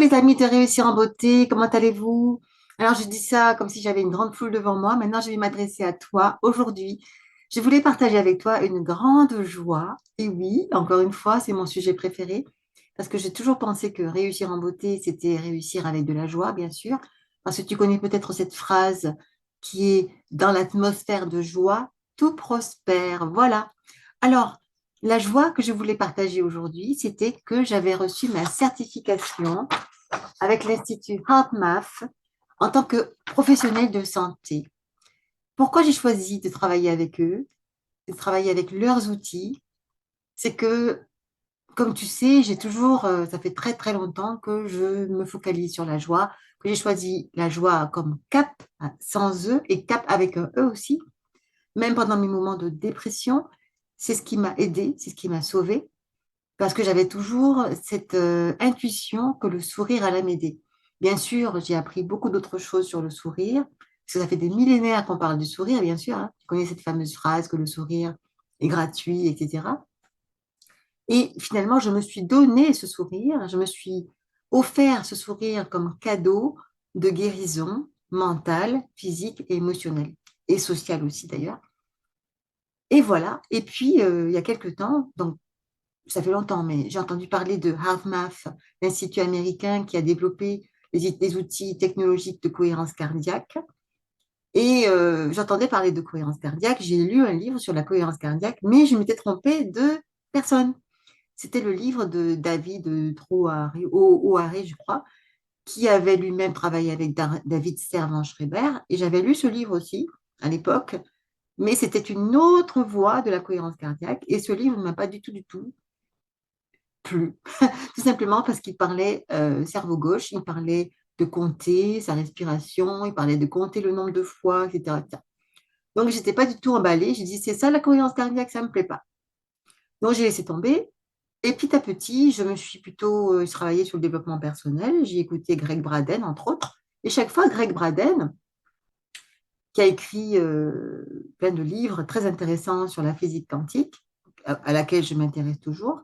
les amis de Réussir en beauté, comment allez-vous? Alors je dis ça comme si j'avais une grande foule devant moi. Maintenant, je vais m'adresser à toi aujourd'hui. Je voulais partager avec toi une grande joie. Et oui, encore une fois, c'est mon sujet préféré parce que j'ai toujours pensé que réussir en beauté, c'était réussir avec de la joie, bien sûr. Parce que tu connais peut-être cette phrase qui est dans l'atmosphère de joie, tout prospère. Voilà. Alors, la joie que je voulais partager aujourd'hui, c'était que j'avais reçu ma certification avec l'Institut HeartMath en tant que professionnelle de santé. Pourquoi j'ai choisi de travailler avec eux, de travailler avec leurs outils? C'est que, comme tu sais, ça fait très très longtemps que je me focalise sur la joie, que j'ai choisi la joie comme cap, sans eux, et cap avec un E aussi. Même pendant mes moments de dépression, c'est ce qui m'a aidé, c'est ce qui m'a sauvée. Parce que j'avais toujours cette intuition que le sourire allait m'aider. Bien sûr, j'ai appris beaucoup d'autres choses sur le sourire, parce que ça fait des millénaires qu'on parle du sourire, bien sûr, hein. Tu connais cette fameuse phrase que le sourire est gratuit, etc. Et finalement, je me suis donné ce sourire, je me suis offert ce sourire comme cadeau de guérison mentale, physique et émotionnelle, et sociale aussi d'ailleurs. Et voilà. Et puis, il y a quelques temps, donc ça fait longtemps, mais j'ai entendu parler de HeartMath, l'institut américain qui a développé des outils technologiques de cohérence cardiaque. Et j'entendais parler de cohérence cardiaque. J'ai lu un livre sur la cohérence cardiaque, mais je m'étais trompée de personne. C'était le livre de David O'Harry, je crois, qui avait lui-même travaillé avec David Servan-Schreiber. Et j'avais lu ce livre aussi à l'époque, mais c'était une autre voie de la cohérence cardiaque. Et ce livre ne m'a pas du tout plu. Tout simplement parce qu'il parlait cerveau gauche, il parlait de compter sa respiration, il parlait de compter le nombre de fois, etc. etc. Donc, j'étais pas du tout emballée. J'ai dit, c'est ça la cohérence cardiaque, ça me plaît pas. Donc, j'ai laissé tomber. Et petit à petit, je me suis plutôt travaillé sur le développement personnel. J'ai écouté Greg Braden, entre autres. Et chaque fois, Greg Braden, qui a écrit plein de livres très intéressants sur la physique quantique, à laquelle je m'intéresse toujours,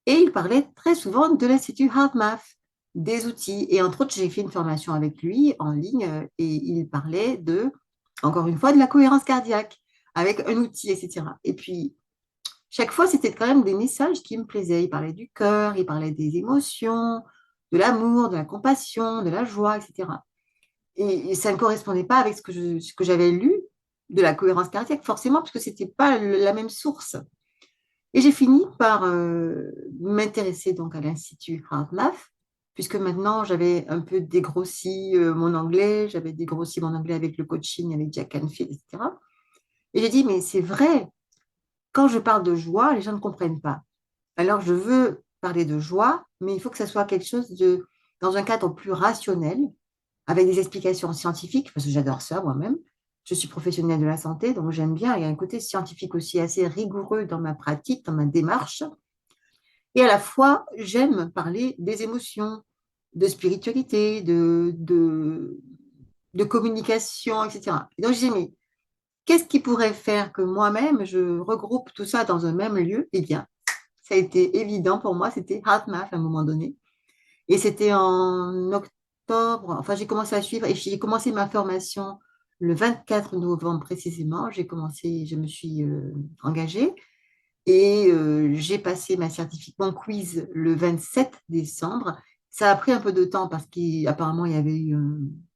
et il parlait très souvent de l'Institut HeartMath, des outils. Et entre autres, j'ai fait une formation avec lui en ligne et il parlait encore une fois, de la cohérence cardiaque avec un outil, etc. Et puis, chaque fois, c'était quand même des messages qui me plaisaient. Il parlait du cœur, il parlait des émotions, de l'amour, de la compassion, de la joie, etc. Et ça ne correspondait pas avec ce que j'avais lu de la cohérence cardiaque, forcément, parce que ce n'était pas la même source. Et j'ai fini par m'intéresser donc à l'Institut HeartMath, puisque maintenant j'avais un peu dégrossi mon anglais, j'avais dégrossi mon anglais avec le coaching, avec Jack Canfield, etc. Et j'ai dit, mais c'est vrai, quand je parle de joie, les gens ne comprennent pas. Alors je veux parler de joie, mais il faut que ça soit quelque chose dans un cadre plus rationnel, avec des explications scientifiques, parce que j'adore ça moi-même. Je suis professionnelle de la santé, donc j'aime bien. Il y a un côté scientifique aussi assez rigoureux dans ma pratique, dans ma démarche. Et à la fois, j'aime parler des émotions, de spiritualité, de communication, etc. Et donc, j'ai dit, mais qu'est-ce qui pourrait faire que moi-même, je regroupe tout ça dans un même lieu? Eh bien, ça a été évident pour moi, c'était HeartMath à un moment donné. Et c'était en octobre, enfin, j'ai commencé à suivre et j'ai commencé ma formation le 24 novembre précisément. Je me suis engagée. Et j'ai passé mon quiz le 27 décembre. Ça a pris un peu de temps parce qu'apparemment, il y avait eu,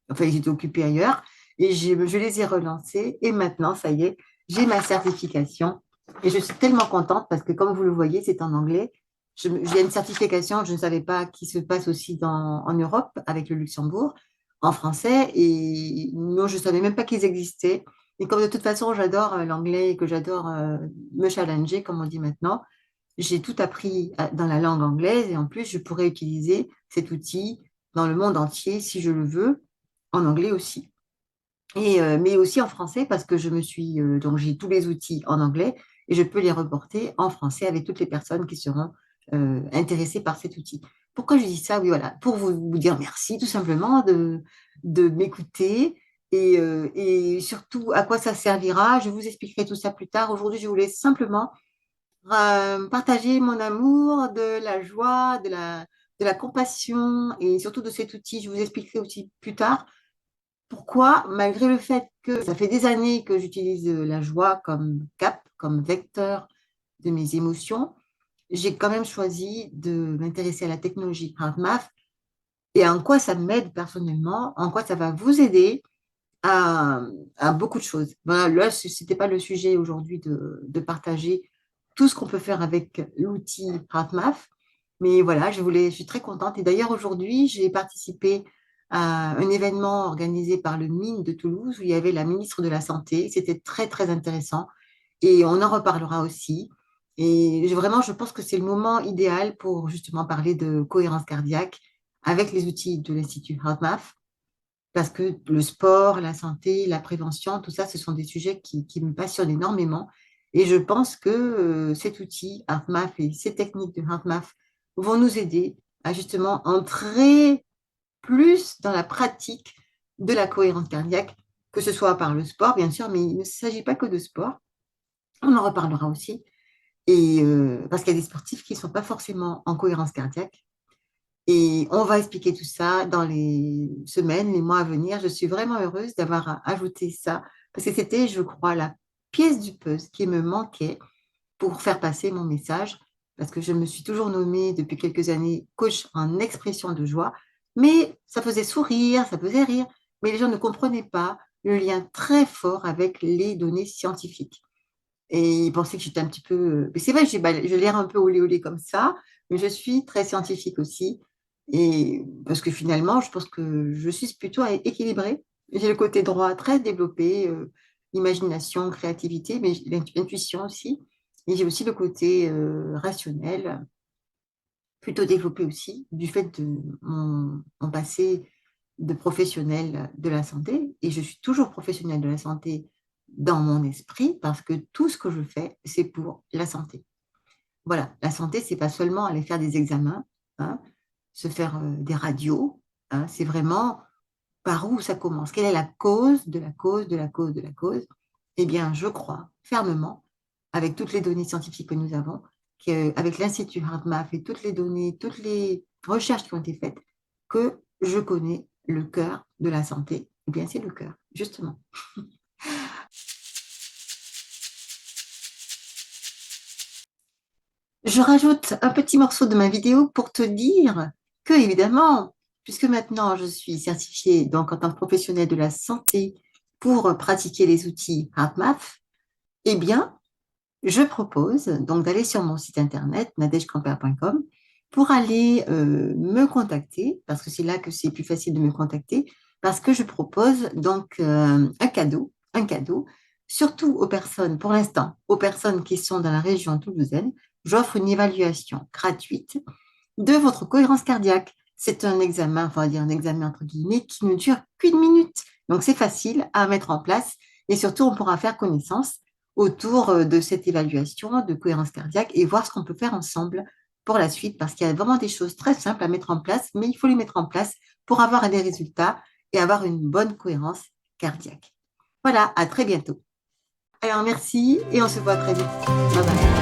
enfin, ils étaient occupés ailleurs. Et je les ai relancés. Et maintenant, ça y est, j'ai ma certification. Et je suis tellement contente parce que, comme vous le voyez, c'est en anglais. J'ai une certification, je ne savais pas, qui se passe aussi en Europe avec le Luxembourg, en français. Et non, je ne savais même pas qu'ils existaient. Et comme de toute façon, j'adore l'anglais et que j'adore me challenger, comme on dit maintenant, j'ai tout appris dans la langue anglaise et en plus, je pourrais utiliser cet outil dans le monde entier si je le veux, en anglais aussi. Mais aussi en français parce que donc j'ai tous les outils en anglais et je peux les reporter en français avec toutes les personnes qui seront intéressées par cet outil. Pourquoi je dis ça? Oui, voilà, pour vous dire merci tout simplement de m'écouter et surtout à quoi ça servira. Je vous expliquerai tout ça plus tard. Aujourd'hui, je voulais simplement partager mon amour, de la joie, de la compassion et surtout de cet outil. Je vous expliquerai aussi plus tard pourquoi, malgré le fait que ça fait des années que j'utilise la joie comme cap, comme vecteur de mes émotions, j'ai quand même choisi de m'intéresser à la technologie HeartMath et en quoi ça m'aide personnellement, en quoi ça va vous aider à, à beaucoup de choses. Voilà, là, ce n'était pas le sujet aujourd'hui de partager tout ce qu'on peut faire avec l'outil HeartMath, mais voilà, je suis très contente. Et d'ailleurs, aujourd'hui, j'ai participé à un événement organisé par le MIN de Toulouse où il y avait la ministre de la Santé. C'était très, très intéressant et on en reparlera aussi. Et vraiment, je pense que c'est le moment idéal pour justement parler de cohérence cardiaque avec les outils de l'Institut HeartMath parce que le sport, la santé, la prévention, tout ça, ce sont des sujets qui me passionnent énormément. Et je pense que cet outil, HeartMath et ces techniques de HeartMath vont nous aider à justement entrer plus dans la pratique de la cohérence cardiaque, que ce soit par le sport, bien sûr, mais il ne s'agit pas que de sport. On en reparlera aussi. Et parce qu'il y a des sportifs qui ne sont pas forcément en cohérence cardiaque. Et on va expliquer tout ça dans les semaines, les mois à venir. Je suis vraiment heureuse d'avoir ajouté ça parce que c'était, je crois, la pièce du puzzle qui me manquait pour faire passer mon message parce que je me suis toujours nommée depuis quelques années coach en expression de joie, mais ça faisait sourire, ça faisait rire, mais les gens ne comprenaient pas le lien très fort avec les données scientifiques. Et ils pensaient que j'étais un petit peu. Mais c'est vrai, je l'air un peu olé olé comme ça, mais je suis très scientifique aussi. Et parce que finalement, je pense que je suis plutôt équilibrée. J'ai le côté droit très développé, imagination, créativité, mais j'ai l'intuition aussi. Et j'ai aussi le côté rationnel, plutôt développé aussi, du fait de mon passé de professionnel de la santé. Et je suis toujours professionnelle de la santé dans mon esprit parce que tout ce que je fais, c'est pour la santé. Voilà, la santé, c'est pas seulement aller faire des examens, hein, se faire des radios, hein, c'est vraiment par où ça commence. Quelle est la cause de la cause de la cause de la cause? Eh bien, je crois fermement, avec toutes les données scientifiques que nous avons, qu'avec l'Institut HeartMath et toutes les données, toutes les recherches qui ont été faites, que je connais le cœur de la santé. Eh bien, c'est le cœur, justement. Je rajoute un petit morceau de ma vidéo pour te dire que, évidemment, puisque maintenant je suis certifiée donc en tant que professionnelle de la santé pour pratiquer les outils HeartMath, eh bien, je propose donc d'aller sur mon site internet nadègecamper.com pour aller me contacter, parce que c'est là que c'est plus facile de me contacter, parce que je propose donc un cadeau, surtout aux personnes, pour l'instant, aux personnes qui sont dans la région toulousaine, j'offre une évaluation gratuite de votre cohérence cardiaque. C'est un examen, enfin, on va dire un examen entre guillemets, qui ne dure qu'une minute. Donc, c'est facile à mettre en place et surtout, on pourra faire connaissance autour de cette évaluation de cohérence cardiaque et voir ce qu'on peut faire ensemble pour la suite parce qu'il y a vraiment des choses très simples à mettre en place, mais il faut les mettre en place pour avoir des résultats et avoir une bonne cohérence cardiaque. Voilà, à très bientôt. Alors, merci et on se voit très vite. Bye bye.